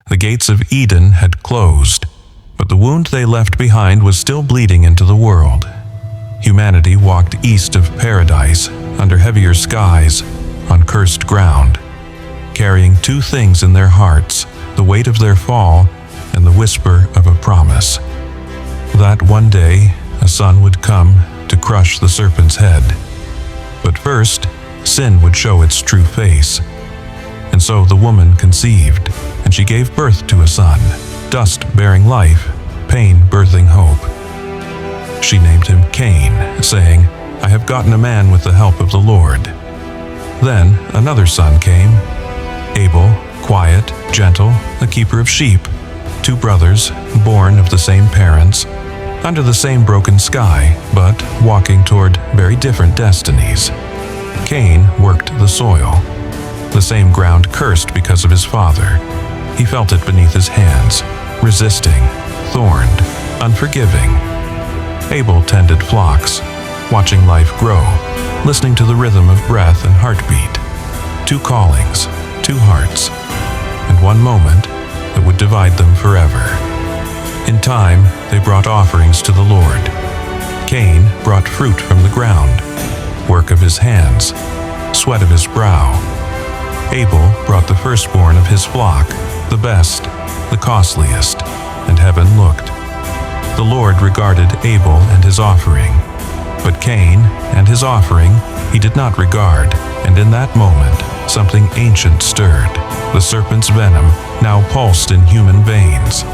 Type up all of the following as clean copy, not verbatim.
The gates of Eden had closed, but the wound they left behind was still bleeding into the world. Humanity walked east of paradise, under heavier skies, on cursed ground, carrying two things in their hearts, the weight of their fall and the whisper of a promise. That one day a son would come to crush the serpent's head. But first, sin would show its true face. And so the woman conceived, and she gave birth to a son, dust bearing life, pain birthing hope. She named him Cain, saying, "I have gotten a man with the help of the Lord." Then another son came, Abel, quiet, gentle, a keeper of sheep, two brothers, born of the same parents, under the same broken sky, but walking toward very different destinies. Cain worked the soil, the same ground cursed because of his father. He felt it beneath his hands, resisting, thorned, unforgiving. Abel tended flocks, watching life grow, listening to the rhythm of breath and heartbeat. Two callings, two hearts, and one moment that would divide them forever. In time, they brought offerings to the Lord. Cain brought fruit from the ground, work of his hands, sweat of his brow. Abel brought the firstborn of his flock, the best, the costliest, and heaven looked. The Lord regarded Abel and his offering, but Cain and his offering he did not regard, and in that moment something ancient stirred. The serpent's venom now pulsed in human veins.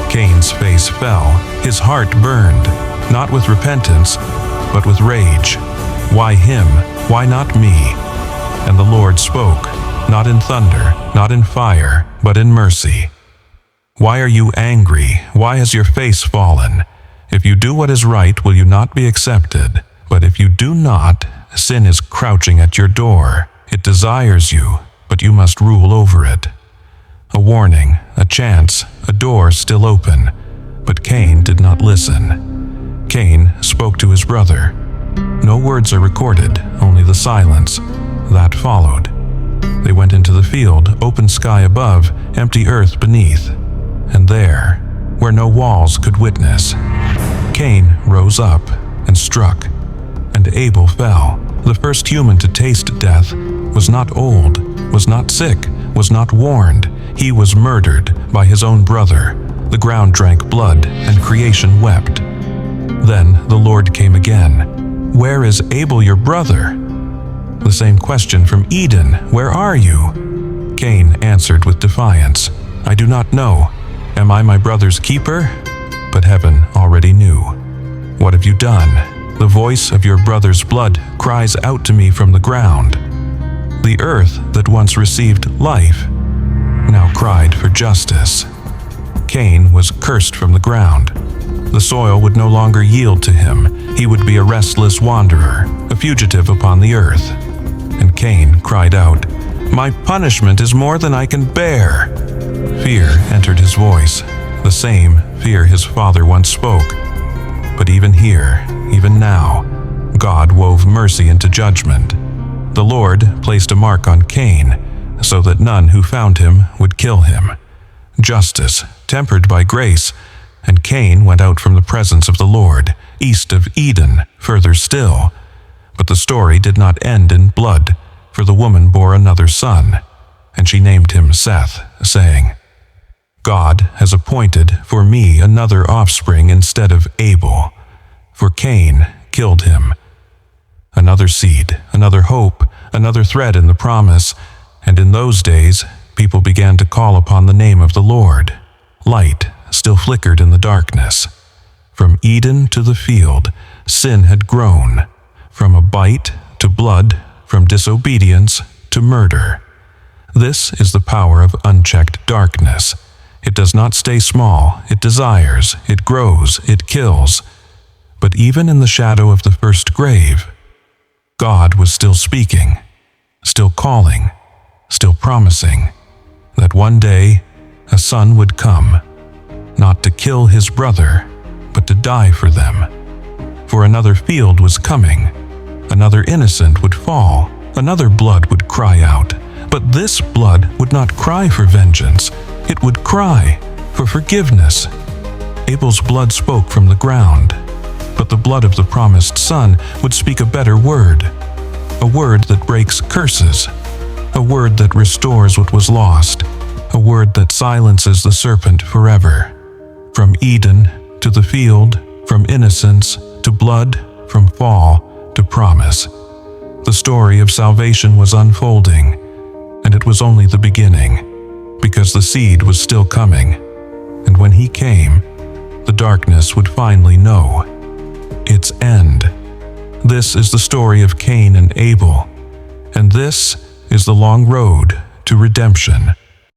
Cain's face fell, his heart burned, not with repentance, but with rage. Why him? Why not me? And the Lord spoke, not in thunder, not in fire, but in mercy. Why are you angry? Why has your face fallen? If you do what is right, will you not be accepted? But if you do not, sin is crouching at your door. It desires you, but you must rule over it. A warning, a chance, a door still open. But Cain did not listen. Cain spoke to his brother. No words are recorded, only the silence. That followed. They went into the field, open sky above, empty earth beneath. And there, where no walls could witness, Cain rose up and struck, and Abel fell. The first human to taste death was not old, was not sick, was not warned. He was murdered by his own brother. The ground drank blood, and creation wept. Then the Lord came again. "Where is Abel your brother?" The same question from Eden, "Where are you?" Cain answered with defiance, "I do not know. Am I my brother's keeper?" But heaven already knew. "What have you done? The voice of your brother's blood cries out to me from the ground." The earth that once received life now cried for justice. Cain was cursed from the ground. The soil would no longer yield to him. He would be a restless wanderer, a fugitive upon the earth. And Cain cried out, "My punishment is more than I can bear." Fear entered his voice, the same fear his father once spoke. But even here, even now, God wove mercy into judgment. The Lord placed a mark on Cain, so that none who found him would kill him. Justice, tempered by grace, and Cain went out from the presence of the Lord, east of Eden, further still. But the story did not end in blood, for the woman bore another son, and she named him Seth, saying, "God has appointed for me another offspring instead of Abel, for Cain killed him." Another seed, another hope, another thread in the promise, and in those days people began to call upon the name of the Lord. Light still flickered in the darkness. From Eden to the field, sin had grown, from a bite to blood, from disobedience to murder. This is the power of unchecked darkness. It does not stay small, it desires, it grows, it kills. But even in the shadow of the first grave, God was still speaking, still calling, still promising that one day a son would come, not to kill his brother, but to die for them. For another field was coming, another innocent would fall, another blood would cry out. But this blood would not cry for vengeance, It would cry for forgiveness. Abel's blood spoke from the ground, but the blood of the promised son would speak a better word, a word that breaks curses, a word that restores what was lost, a word that silences the serpent forever. From Eden to the field, from innocence to blood, from fall to promise. The story of salvation was unfolding, and it was only the beginning, because the seed was still coming, and when he came, the darkness would finally know its end. This is the story of Cain and Abel, and this is the long road to redemption.